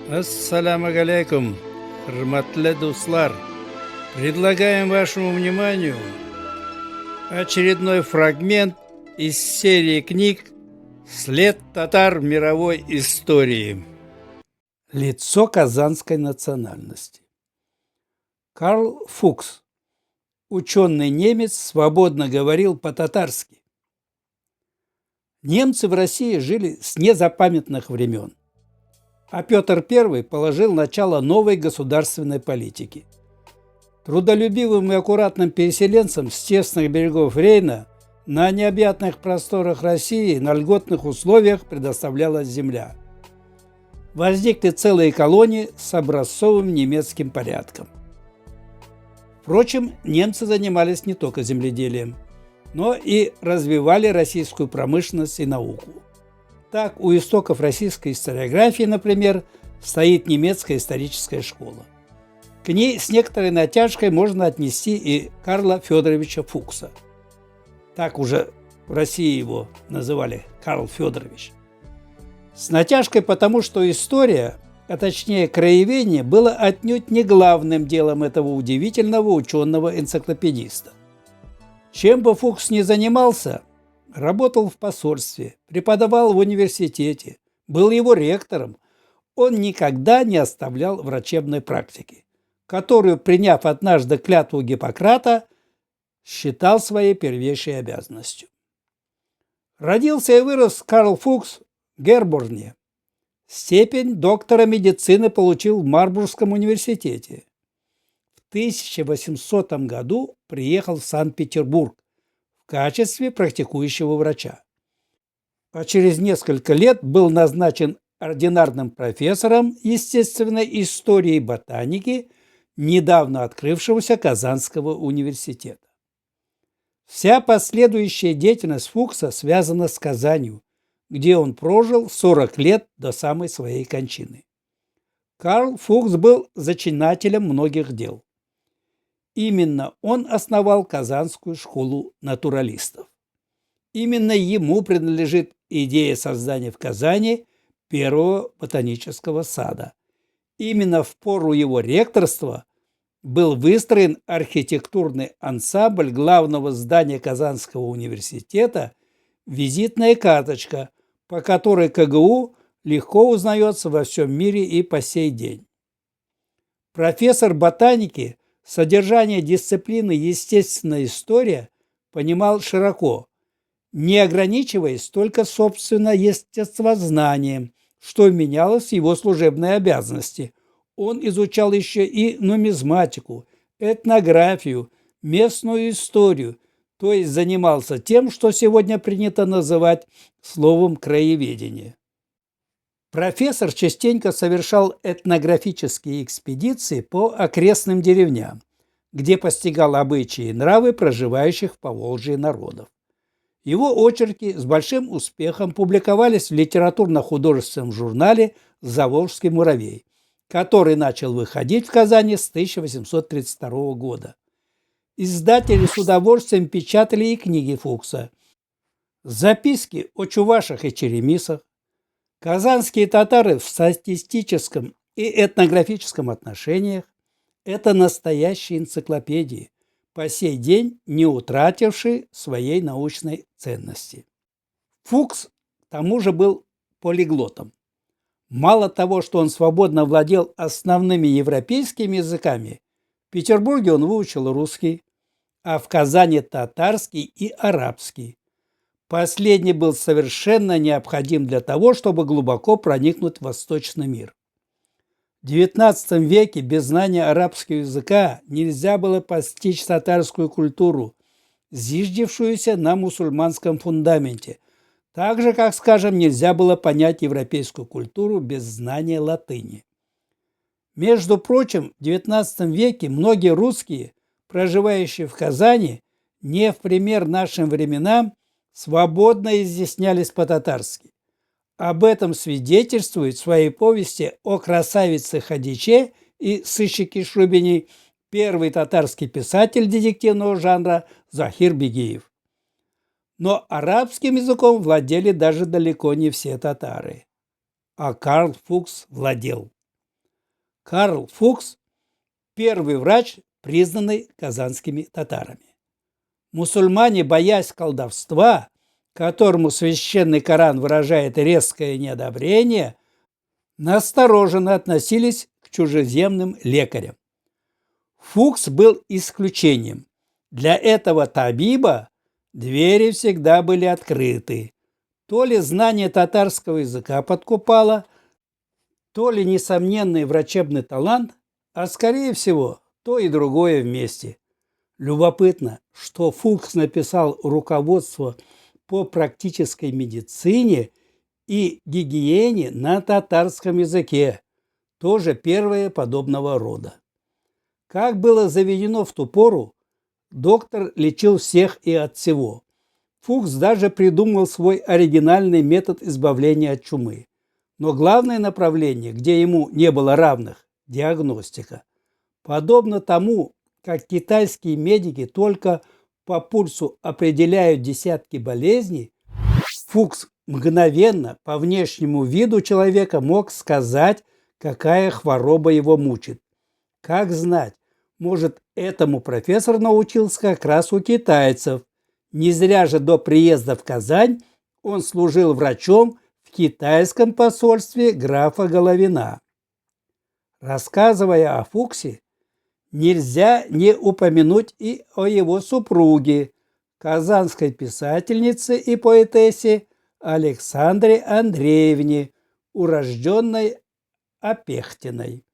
Ассаламу алейкум, хурматлы дуслар. Предлагаем вашему вниманию очередной фрагмент из серии книг «След татар в мировой истории». Лицо казанской национальности. Карл Фукс, ученый немец, свободно говорил по-татарски. Немцы в России жили с незапамятных времен, а Петр I положил начало новой государственной политики. Трудолюбивым и аккуратным переселенцам с тесных берегов Рейна на необъятных просторах России на льготных условиях предоставлялась земля. Возникли целые колонии с образцовым немецким порядком. Впрочем, немцы занимались не только земледелием, но и развивали российскую промышленность и науку. Так, у истоков российской историографии, например, стоит немецкая историческая школа. К ней с некоторой натяжкой можно отнести и Карла Федоровича Фукса. Так уже в России его называли Карл Федорович. С натяжкой потому, что история, а точнее краеведение, было отнюдь не главным делом этого удивительного ученого-энциклопедиста. Чем бы Фукс ни занимался, работал в посольстве, преподавал в университете, был его ректором, он никогда не оставлял врачебной практики, которую, приняв однажды клятву Гиппократа, считал своей первейшей обязанностью. Родился и вырос Карл Фукс в Герборне. Степень доктора медицины получил в Марбургском университете. В 1800 году приехал в Санкт-Петербург в качестве практикующего врача. А через несколько лет был назначен ординарным профессором естественной истории и ботаники недавно открывшегося Казанского университета. Вся последующая деятельность Фукса связана с Казанью, где он прожил 40 лет до самой своей кончины. Карл Фукс был зачинателем многих дел. Именно он основал Казанскую школу натуралистов. Именно ему принадлежит идея создания в Казани первого ботанического сада. Именно в пору его ректорства был выстроен архитектурный ансамбль главного здания Казанского университета «Визитная карточка», по которой КГУ легко узнается во всем мире и по сей день. Профессор ботаники содержание дисциплины «Естественная история» понимал широко, не ограничиваясь только собственно естествознанием, что менялось в его служебные обязанности. Он изучал еще и нумизматику, этнографию, местную историю, то есть занимался тем, что сегодня принято называть словом краеведение. Профессор частенько совершал этнографические экспедиции по окрестным деревням, где постигал обычаи и нравы проживающих в Поволжье народов. Его очерки с большим успехом публиковались в литературно-художественном журнале «Заволжский муравей», который начал выходить в Казани с 1832 года. Издатели с удовольствием печатали и книги Фукса: записки о чувашах и черемисах, казанские татары в статистическом и этнографическом отношениях. Это настоящие энциклопедии, по сей день не утратившие своей научной ценности. Фукс, к тому же, был полиглотом. Мало того, что он свободно владел основными европейскими языками, в Петербурге он выучил русский, а в Казани татарский и арабский. Последний был совершенно необходим для того, чтобы глубоко проникнуть в восточный мир. В XIX веке без знания арабского языка нельзя было постичь татарскую культуру, зиждевшуюся на мусульманском фундаменте, так же, как, скажем, нельзя было понять европейскую культуру без знания латыни. Между прочим, в XIX веке многие русские, проживающие в Казани, не в пример нашим временам, свободно изъяснялись по-татарски. Об этом свидетельствует в своей повести о красавице Хадиче и сыщике Шубине первый татарский писатель детективного жанра Захир Бегиев. Но арабским языком владели даже далеко не все татары. А Карл Фукс владел. Карл Фукс – первый врач, признанный казанскими татарами. Мусульмане, боясь колдовства, которому священный Коран выражает резкое неодобрение, настороженно относились к чужеземным лекарям. Фукс был исключением. Для этого табиба двери всегда были открыты. То ли знание татарского языка подкупало, то ли несомненный врачебный талант, а скорее всего то и другое вместе. Любопытно, что Фукс написал руководство по практической медицине и гигиене на татарском языке, тоже первое подобного рода. Как было заведено в ту пору, доктор лечил всех и от всего. Фукс даже придумал свой оригинальный метод избавления от чумы. Но главное направление, где ему не было равных – диагностика. Подобно тому, как китайские медики только по пульсу определяют десятки болезней, Фукс мгновенно по внешнему виду человека мог сказать, какая хвороба его мучит. Как знать, может, этому профессор научился как раз у китайцев. Не зря же до приезда в Казань он служил врачом в китайском посольстве графа Головина. Рассказывая о Фуксе, нельзя не упомянуть и о его супруге, казанской писательнице и поэтессе Александре Андреевне, урожденной Опехтиной.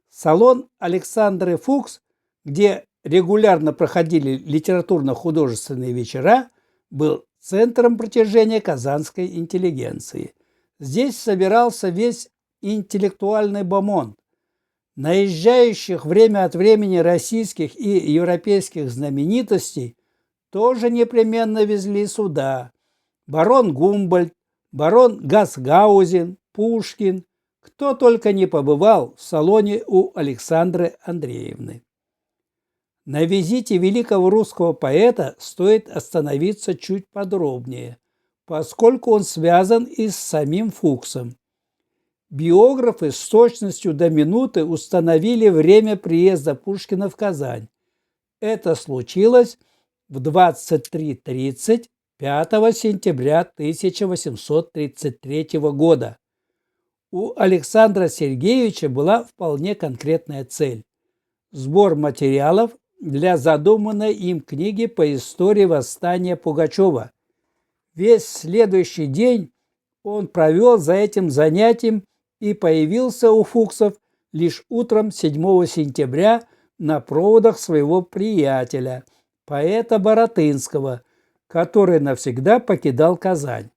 Салон Александры Фукс, где регулярно проходили литературно-художественные вечера, был центром притяжения казанской интеллигенции. Здесь собирался весь интеллектуальный бомонд. Наезжающих время от времени российских и европейских знаменитостей тоже непременно везли сюда. Барон Гумбольдт, барон Гасгаузен, Пушкин. Кто только не побывал в салоне у Александры Андреевны. На визите великого русского поэта стоит остановиться чуть подробнее, поскольку он связан и с самим Фуксом. Биографы с точностью до минуты установили время приезда Пушкина в Казань. Это случилось в 23:30 5 сентября 1833 года. У Александра Сергеевича была вполне конкретная цель – сбор материалов для задуманной им книги по истории восстания Пугачева. Весь следующий день он провел за этим занятием и появился у Фуксов лишь утром 7 сентября на проводах своего приятеля, поэта Баратынского, который навсегда покидал Казань.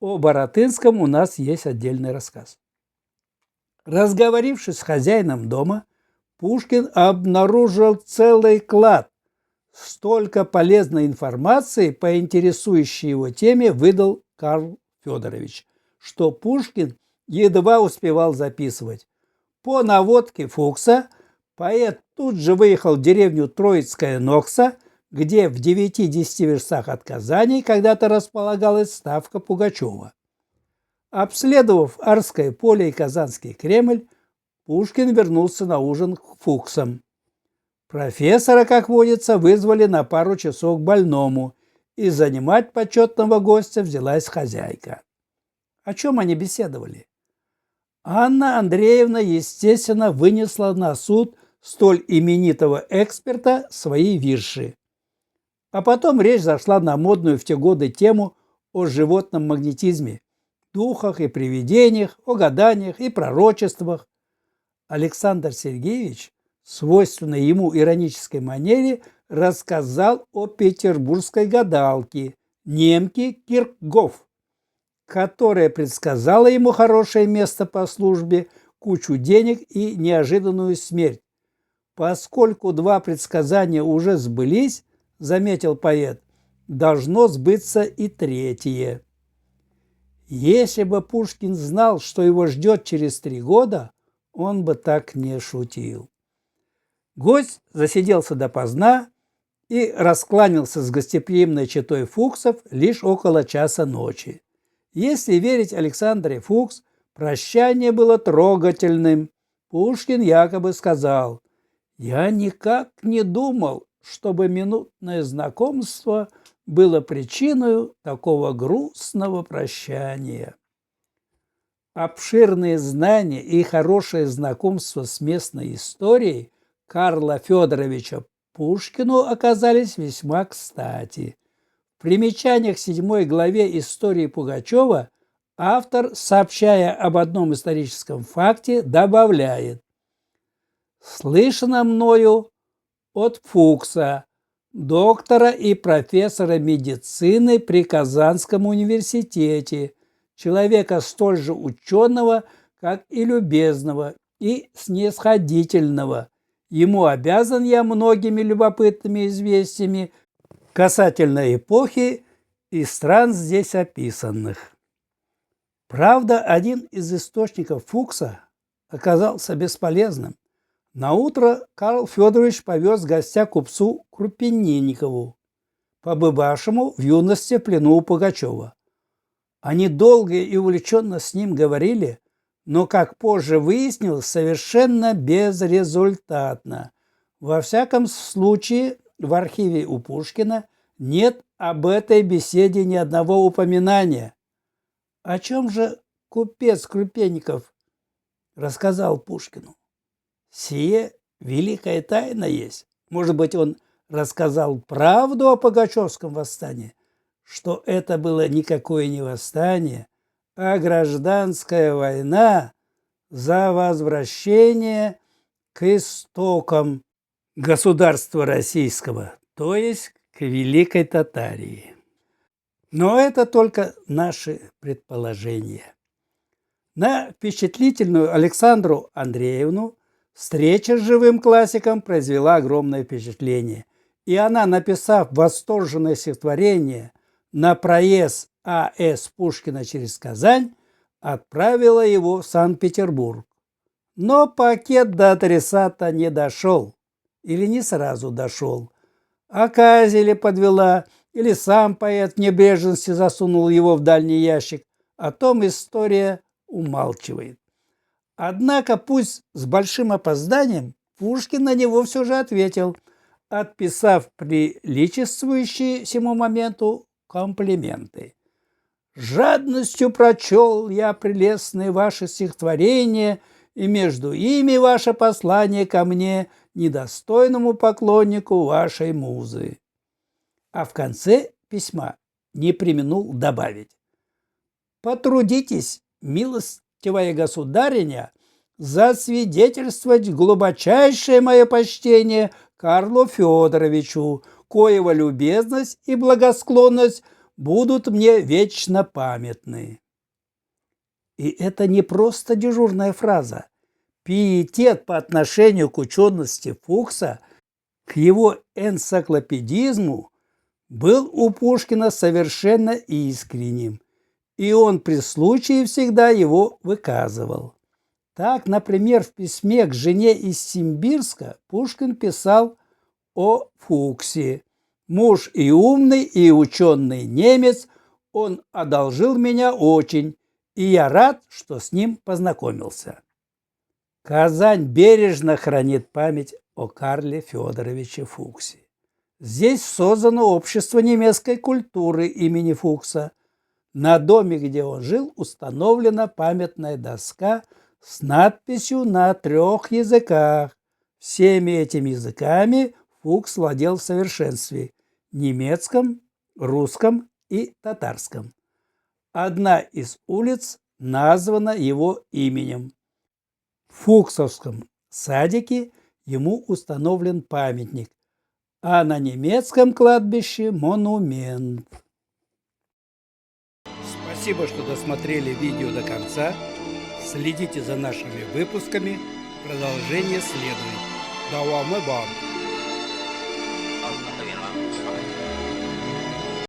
О Баратынском у нас есть отдельный рассказ. Разговорившись с хозяином дома, Пушкин обнаружил целый клад. Столько полезной информации по интересующей его теме выдал Карл Федорович, что Пушкин едва успевал записывать. По наводке Фукса поэт тут же выехал в деревню Троицкая Нокса, где в 9-10 верстах от Казани когда-то располагалась ставка Пугачева. Обследовав Арское поле и Казанский Кремль, Пушкин вернулся на ужин к Фуксам. Профессора, как водится, вызвали на пару часов к больному, и занимать почетного гостя взялась хозяйка. О чем они беседовали? Анна Андреевна, естественно, вынесла на суд столь именитого эксперта свои вирши. А потом речь зашла на модную в те годы тему о животном магнетизме, духах и привидениях, о гаданиях и пророчествах. Александр Сергеевич в свойственной ему иронической манере рассказал о петербургской гадалке немке Киркгоф, которая предсказала ему хорошее место по службе, кучу денег и неожиданную смерть. Поскольку два предсказания уже сбылись, заметил поэт, должно сбыться и третье. Если бы Пушкин знал, что его ждет через 3 года, он бы так не шутил. Гость засиделся допоздна и раскланялся с гостеприимной четой Фуксов лишь около часа ночи. Если верить Александре Фукс, прощание было трогательным. Пушкин якобы сказал: «Я никак не думал, чтобы минутное знакомство было причиной такого грустного прощания». Обширные знания и хорошее знакомство с местной историей Карла Федоровича Пушкину оказались весьма кстати. В примечаниях к 7 главе истории Пугачева автор, сообщая об одном историческом факте, добавляет: «Слышно мною от Фукса, доктора и профессора медицины при Казанском университете, человека столь же ученого, как и любезного и снисходительного. Ему обязан я многими любопытными известиями касательно эпохи и стран здесь описанных». Правда, один из источников Фукса оказался бесполезным. Наутро Карл Федорович повез гостя купцу Крупенинникову, побывавшему в юности в плену у Пугачева. Они долго и увлеченно с ним говорили, но, как позже выяснилось, совершенно безрезультатно. Во всяком случае, в архиве у Пушкина нет об этой беседе ни одного упоминания. О чем же купец Крупенников рассказал Пушкину? Сие великая тайна есть. Может быть, он рассказал правду о Пугачевском восстании, что это было никакое не восстание, а гражданская война за возвращение к истокам государства российского, то есть к Великой Татарии. Но это только наши предположения. На впечатлительную Александру Андреевну встреча с живым классиком произвела огромное впечатление, и она, написав восторженное стихотворение на проезд А.С. Пушкина через Казань, отправила его в Санкт-Петербург. Но пакет до адресата не дошел, или не сразу дошел. Оказия ли подвела, или сам поэт в небрежности засунул его в дальний ящик, о том история умалчивает. Однако, пусть с большим опозданием, Пушкин на него все же ответил, отписав приличествующие сему моменту комплименты. «Жадностью прочел я прелестные ваши стихотворения, и между ими ваше послание ко мне, недостойному поклоннику вашей музы». А в конце письма не преминул добавить: «Потрудитесь, милостивая государиня, засвидетельствовать глубочайшее мое почтение Карлу Федоровичу, коего любезность и благосклонность будут мне вечно памятны». И это не просто дежурная фраза. Пиетет по отношению к учености Фукса, к его энциклопедизму, был у Пушкина совершенно искренним, и он при случае всегда его выказывал. Так, например, в письме к жене из Симбирска Пушкин писал о Фуксе: «Муж и умный, и ученый немец, он одолжил меня очень, и я рад, что с ним познакомился». Казань бережно хранит память о Карле Федоровиче Фуксе. Здесь создано общество немецкой культуры имени Фукса. На доме, где он жил, установлена памятная доска с надписью на 3 языках. Всеми этими языками Фукс владел в совершенстве – немецком, русском и татарском. Одна из улиц названа его именем. В Фуксовском садике ему установлен памятник, а на немецком кладбище монумент. Спасибо, что досмотрели видео до конца. Следите за нашими выпусками. Продолжение следует. Давамы вам!